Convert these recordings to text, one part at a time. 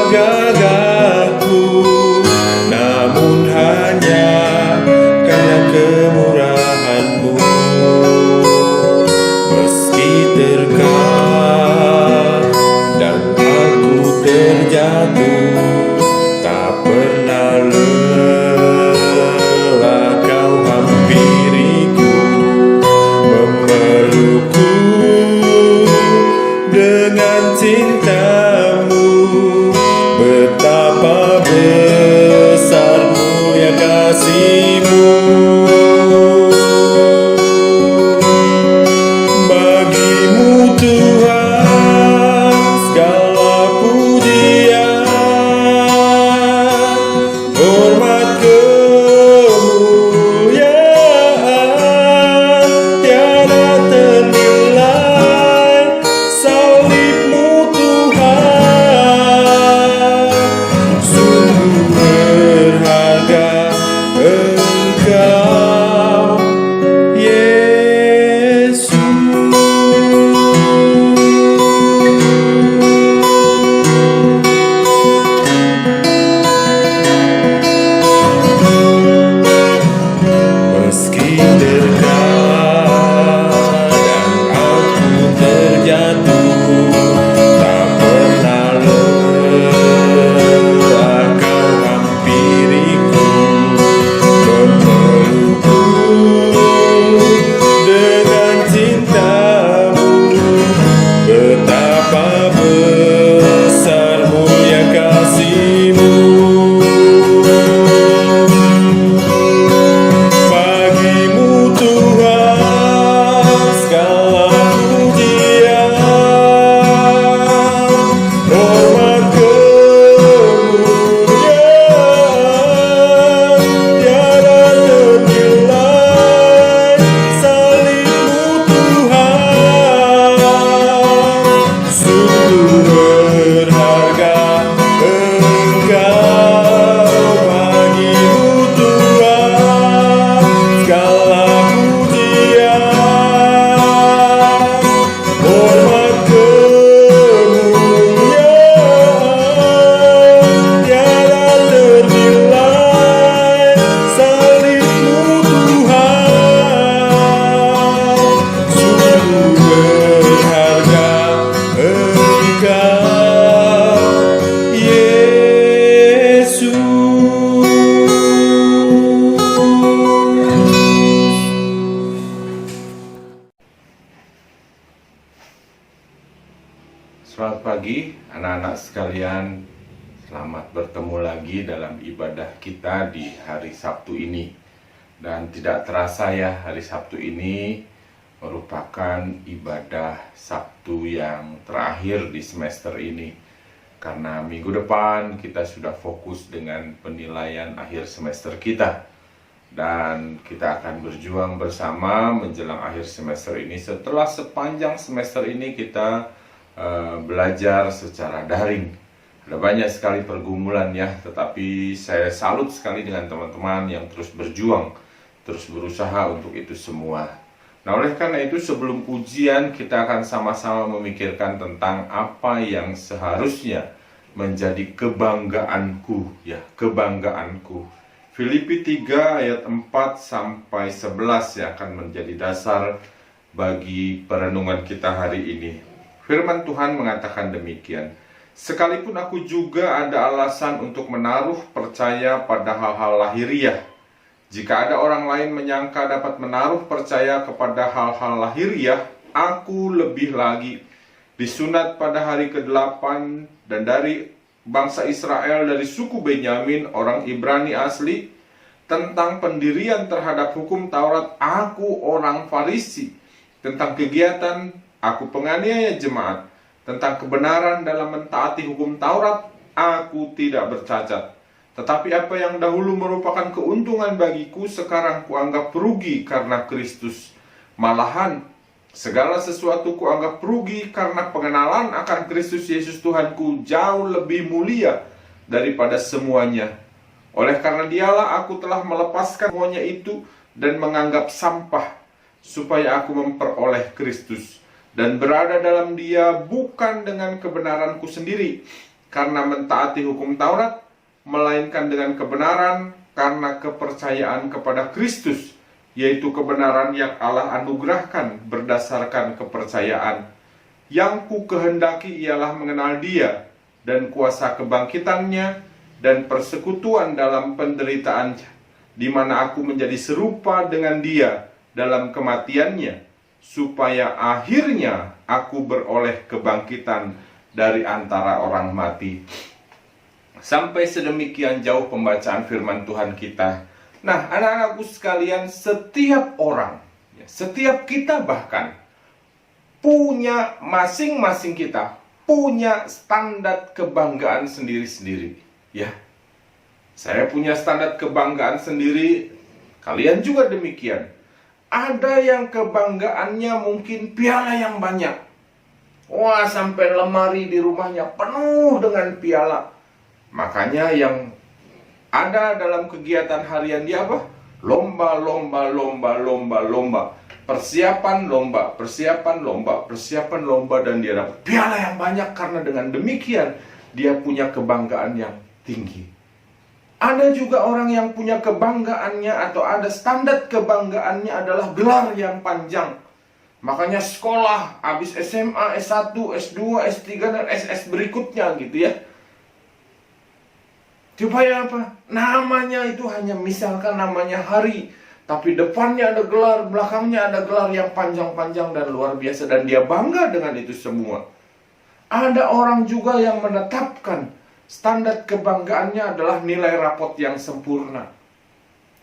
gagahku, namun hanya karena kemurahan-Mu. Meski terkadang aku terjatuh, tak pernah lelah Kau hampiriku, memelukku dengan cinta-Mu. Betapa besar mulia kasih-Mu. Bagi-Mu Tuhan segala pujian, hormat kemuliaan tiada ternilai. Salib-Mu Tuhan, sungguh berharga Engkau Yesus. Meski terkadang aku terjatuh, tak pernah lelah Kau hampiriku, memelukku dengan cinta-Mu. Betapa besar mulia kasih-Mu. Bagi-Mu Tuhan segala pujian, hormat kemuliaan tiada ternilai. Salib-Mu Tuhan, sungguh berharga Engkau. Bagi-Mu Tuhan segala pujian, hormat kemuliaan tiada ternilai. Salib-Mu Tuhan, sungguh berharga Engkau Yesus. Selamat pagi anak-anak sekalian. Selamat bertemu lagi dalam ibadah kita di hari Sabtu ini. Dan tidak terasa ya, hari Sabtu ini merupakan ibadah Sabtu yang terakhir di semester ini. Karena minggu depan kita sudah fokus dengan penilaian akhir semester kita. Dan kita akan berjuang bersama menjelang akhir semester ini. Setelah sepanjang semester ini kita belajar secara daring. Ada banyak sekali pergumulan ya, tetapi saya salut sekali dengan teman-teman yang terus berjuang, terus berusaha untuk itu semua. Nah, oleh karena itu sebelum ujian kita akan sama-sama memikirkan tentang apa yang seharusnya menjadi kebanggaanku ya, kebanggaanku. Filipi 3 ayat 4 sampai 11 yang akan menjadi dasar bagi perenungan kita hari ini. Firman Tuhan mengatakan demikian. Sekalipun aku juga ada alasan untuk menaruh percaya pada hal-hal lahiriah. Jika ada orang lain menyangka dapat menaruh percaya kepada hal-hal lahiriah, aku lebih lagi. Disunat pada hari ke-8 dan dari bangsa Israel dari suku Benyamin, orang Ibrani asli. Tentang pendirian terhadap hukum Taurat, aku orang Farisi. Tentang kegiatan, aku penganiaya jemaat. Tentang kebenaran dalam mentaati hukum Taurat, aku tidak bercacat. Tetapi apa yang dahulu merupakan keuntungan bagiku, sekarang kuanggap rugi karena Kristus. Malahan, segala sesuatu kuanggap rugi karena pengenalan akan Kristus Yesus Tuhanku jauh lebih mulia daripada semuanya. Oleh karena dialah aku telah melepaskan semuanya itu dan menganggap sampah, supaya aku memperoleh Kristus dan berada dalam Dia bukan dengan kebenaranku sendiri, karena mentaati hukum Taurat, melainkan dengan kebenaran karena kepercayaan kepada Kristus, yaitu kebenaran yang Allah anugerahkan berdasarkan kepercayaan. Yang ku kehendaki ialah mengenal Dia dan kuasa kebangkitannya dan persekutuan dalam penderitaannya, di mana aku menjadi serupa dengan Dia dalam kematiannya, supaya akhirnya aku beroleh kebangkitan dari antara orang mati. Sampai sedemikian jauh pembacaan firman Tuhan kita. Nah, anak-anakku sekalian, setiap orang, setiap kita bahkan punya, masing-masing kita punya standar kebanggaan sendiri-sendiri. Ya, saya punya standar kebanggaan sendiri, kalian juga demikian. Ada yang kebanggaannya mungkin piala yang banyak. Wah, sampai lemari di rumahnya penuh dengan piala. Makanya yang ada dalam kegiatan harian dia apa? Lomba. Persiapan lomba, dan dia dapat piala yang banyak karena dengan demikian dia punya kebanggaan yang tinggi. Ada juga orang yang punya kebanggaannya atau ada standar kebanggaannya adalah gelar yang panjang. Makanya sekolah, habis SMA, S1, S2, S3, dan SS berikutnya gitu ya. Supaya apa? Namanya itu hanya misalkan namanya Hari, tapi depannya ada gelar, belakangnya ada gelar yang panjang-panjang dan luar biasa, dan dia bangga dengan itu semua. Ada orang juga yang menetapkan standar kebanggaannya adalah nilai rapot yang sempurna.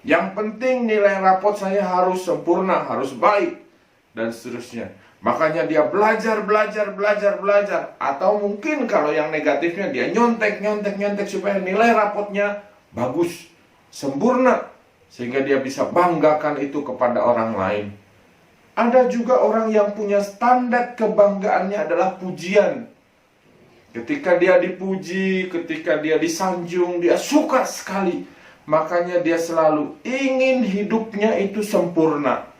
Yang penting nilai rapot saya harus sempurna, harus baik, dan seterusnya. Makanya dia belajar. Atau mungkin kalau yang negatifnya dia nyontek supaya nilai rapotnya bagus, sempurna, sehingga dia bisa banggakan itu kepada orang lain. Ada juga orang yang punya standar kebanggaannya adalah pujian. Ketika dia dipuji, ketika dia disanjung, dia suka sekali. Makanya dia selalu ingin hidupnya itu sempurna.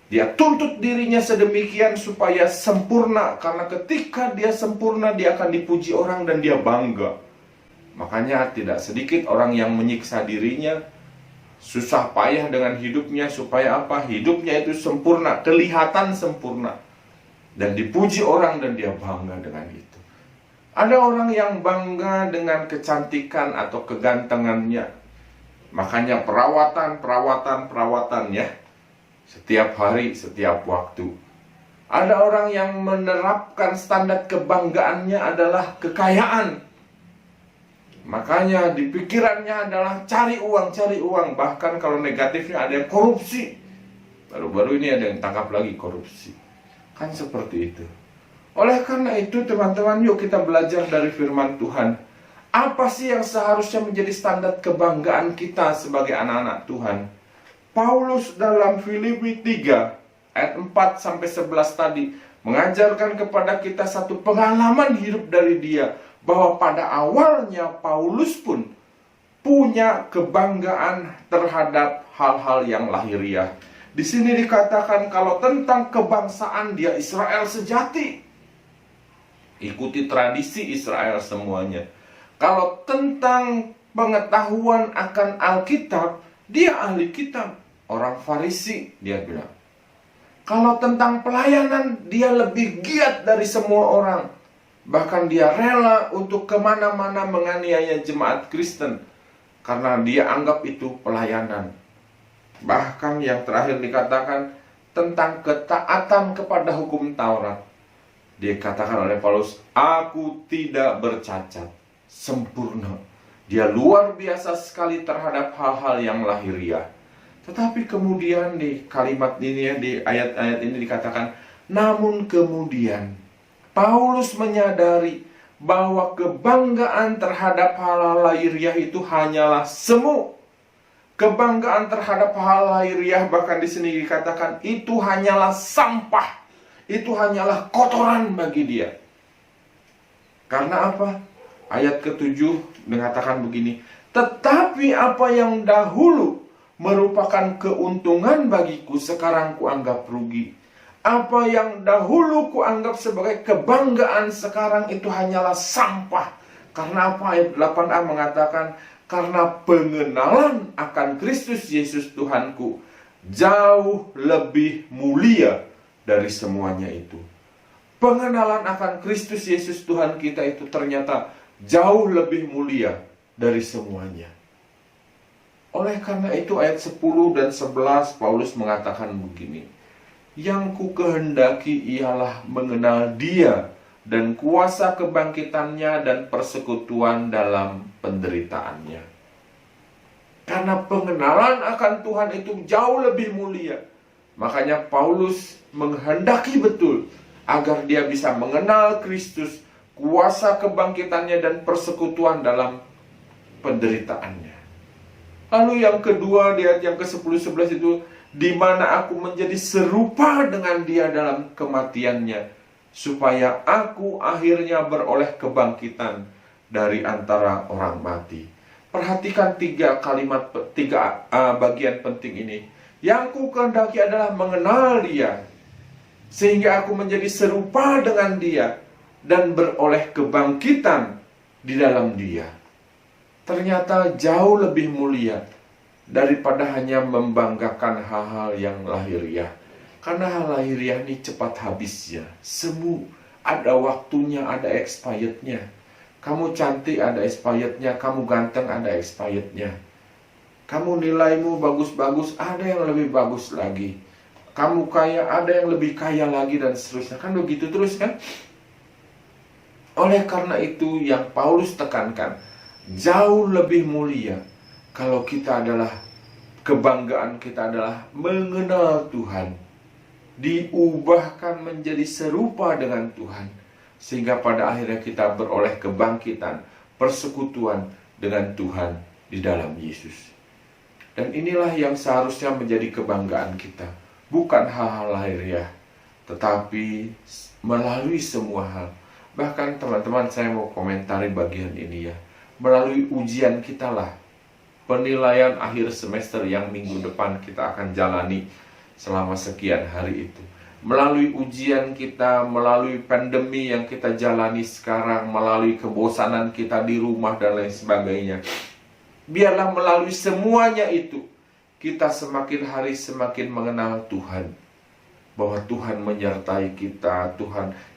Dia tuntut dirinya sedemikian supaya sempurna, karena ketika dia sempurna dia akan dipuji orang dan dia bangga. Makanya tidak sedikit orang yang menyiksa dirinya, susah payah dengan hidupnya supaya apa? Hidupnya itu sempurna, kelihatan sempurna, dan dipuji orang dan dia bangga dengan itu. Ada orang yang bangga dengan kecantikan atau kegantengannya. Makanya perawatan ya. Setiap hari, setiap waktu. Ada orang yang menerapkan standar kebanggaannya adalah kekayaan. Makanya di pikirannya adalah cari uang. Bahkan kalau negatifnya ada yang korupsi. Baru-baru ini ada yang tangkap lagi korupsi. Kan seperti itu. Oleh karena itu teman-teman, yuk kita belajar dari firman Tuhan. Apa sih yang seharusnya menjadi standar kebanggaan kita sebagai anak-anak Tuhan? Paulus dalam Filipi 3 ayat 4-11 tadi mengajarkan kepada kita satu pengalaman hidup dari dia, bahwa pada awalnya Paulus pun punya kebanggaan terhadap hal-hal yang lahiriah. Di sini dikatakan kalau tentang kebangsaan dia Israel sejati. Ikuti tradisi Israel semuanya. Kalau tentang pengetahuan akan Alkitab, dia ahli kitab, orang Farisi, dia bilang. Kalau tentang pelayanan, dia lebih giat dari semua orang. Bahkan dia rela untuk kemana-mana menganiaya jemaat Kristen, karena dia anggap itu pelayanan. Bahkan yang terakhir dikatakan tentang ketaatan kepada hukum Taurat. Dikatakan oleh Paulus, aku tidak bercacat, sempurna. Dia luar biasa sekali terhadap hal-hal yang lahiriah. Tetapi kemudian di kalimat ini, di ayat-ayat ini dikatakan, namun kemudian Paulus menyadari bahwa kebanggaan terhadap hal lahiriah itu hanyalah semu. Kebanggaan terhadap hal lahiriah bahkan di sini dikatakan itu hanyalah sampah. Itu hanyalah kotoran bagi dia. Karena apa? Ayat ke-7 mengatakan begini, tetapi apa yang dahulu merupakan keuntungan bagiku, sekarang kuanggap rugi. Apa yang dahulu kuanggap sebagai kebanggaan, sekarang itu hanyalah sampah. Karena apa? Ayat 8a mengatakan, karena pengenalan akan Kristus Yesus Tuhanku jauh lebih mulia dari semuanya itu. Pengenalan akan Kristus Yesus Tuhan kita itu ternyata jauh lebih mulia dari semuanya. Oleh karena itu ayat 10 dan 11 Paulus mengatakan begini, yang ku kehendaki ialah mengenal Dia dan kuasa kebangkitannya dan persekutuan dalam penderitaannya. Karena pengenalan akan Tuhan itu jauh lebih mulia, makanya Paulus menghendaki betul agar dia bisa mengenal Kristus, kuasa kebangkitannya dan persekutuan dalam penderitaannya. Lalu yang kedua di ayat yang ke-10-11 itu, di mana aku menjadi serupa dengan Dia dalam kematiannya, supaya aku akhirnya beroleh kebangkitan dari antara orang mati. Perhatikan tiga bagian penting ini. Yang ku kehendaki adalah mengenal Dia, sehingga aku menjadi serupa dengan Dia dan beroleh kebangkitan di dalam Dia. Ternyata jauh lebih mulia daripada hanya membanggakan hal-hal yang lahiriah. Karena hal lahiriah ini cepat habisnya. Semu ada waktunya, ada expirednya. Kamu cantik ada expirednya, kamu ganteng ada expirednya. Kamu nilaimu bagus-bagus, ada yang lebih bagus lagi. Kamu kaya, ada yang lebih kaya lagi, dan seterusnya. Kan begitu terus kan? Oleh karena itu yang Paulus tekankan, jauh lebih mulia kalau kita adalah, kebanggaan kita adalah mengenal Tuhan, diubahkan menjadi serupa dengan Tuhan, sehingga pada akhirnya kita beroleh kebangkitan, persekutuan dengan Tuhan di dalam Yesus. Dan inilah yang seharusnya menjadi kebanggaan kita, bukan hal-hal lahiriah, tetapi melalui semua hal. Bahkan teman-teman, saya mau komentari bagian ini ya. Melalui ujian kita lah, penilaian akhir semester yang minggu depan kita akan jalani selama sekian hari itu. Melalui ujian kita, melalui pandemi yang kita jalani sekarang, melalui kebosanan kita di rumah dan lain sebagainya. Biarlah melalui semuanya itu, kita semakin hari semakin mengenal Tuhan. Bahwa Tuhan menyertai kita,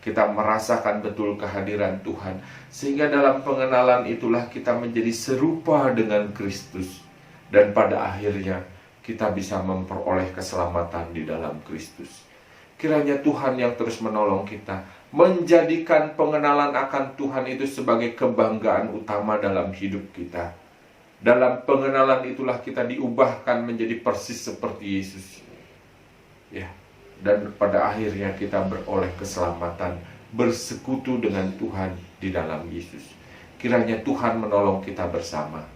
kita merasakan betul kehadiran Tuhan. Sehingga dalam pengenalan itulah kita menjadi serupa dengan Kristus. Dan pada akhirnya kita bisa memperoleh keselamatan di dalam Kristus. Kiranya Tuhan yang terus menolong kita, menjadikan pengenalan akan Tuhan itu sebagai kebanggaan utama dalam hidup kita. Dalam pengenalan itulah kita diubahkan menjadi persis seperti Yesus. Ya. Dan pada akhirnya kita beroleh keselamatan, bersekutu dengan Tuhan di dalam Yesus. Kiranya Tuhan menolong kita bersama.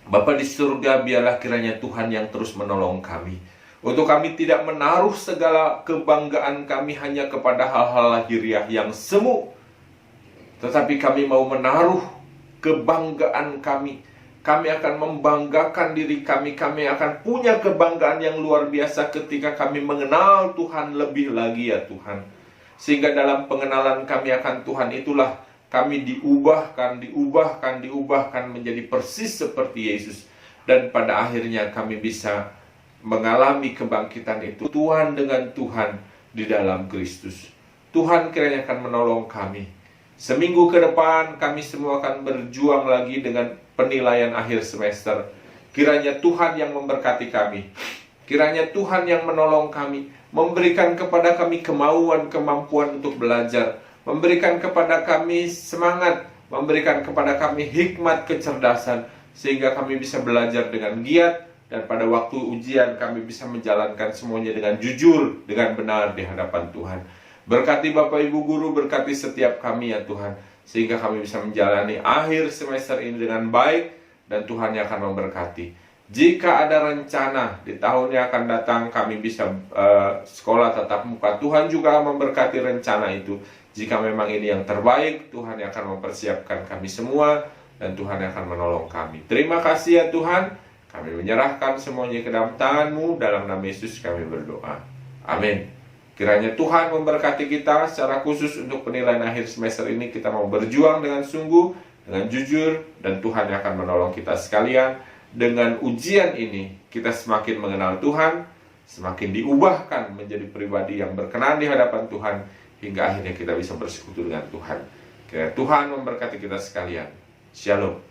Bapa di surga, biarlah kiranya Tuhan yang terus menolong kami, untuk kami tidak menaruh segala kebanggaan kami hanya kepada hal-hal lahiriah yang semu, tetapi kami mau menaruh kebanggaan kami. Kami akan membanggakan diri kami. Kami akan punya kebanggaan yang luar biasa ketika kami mengenal Tuhan lebih lagi ya Tuhan. Sehingga dalam pengenalan kami akan Tuhan itulah kami diubahkan menjadi persis seperti Yesus. Dan pada akhirnya kami bisa mengalami kebangkitan itu, Tuhan dengan Tuhan di dalam Kristus. Tuhan kiranya akan menolong kami. Seminggu ke depan kami semua akan berjuang lagi dengan penilaian akhir semester. Kiranya Tuhan yang memberkati kami. Kiranya Tuhan yang menolong kami, memberikan kepada kami kemauan, kemampuan untuk belajar, memberikan kepada kami semangat, memberikan kepada kami hikmat, kecerdasan, sehingga kami bisa belajar dengan giat, dan pada waktu ujian kami bisa menjalankan semuanya dengan jujur, dengan benar di hadapan Tuhan. Berkati Bapak Ibu Guru, berkati setiap kami ya Tuhan, sehingga kami bisa menjalani akhir semester ini dengan baik, dan Tuhan yang akan memberkati. Jika ada rencana di tahun yang akan datang kami bisa sekolah tatap muka, Tuhan juga memberkati rencana itu. Jika memang ini yang terbaik, Tuhan yang akan mempersiapkan kami semua, dan Tuhan yang akan menolong kami. Terima kasih ya Tuhan, kami menyerahkan semuanya ke dalam tangan-Mu, dalam nama Yesus kami berdoa. Amin. Kiranya Tuhan memberkati kita secara khusus untuk penilaian akhir semester ini. Kita mau berjuang dengan sungguh, dengan jujur, dan Tuhan akan menolong kita sekalian. Dengan ujian ini, kita semakin mengenal Tuhan, semakin diubahkan menjadi pribadi yang berkenan di hadapan Tuhan, hingga akhirnya kita bisa bersekutu dengan Tuhan. Kiranya Tuhan memberkati kita sekalian. Shalom.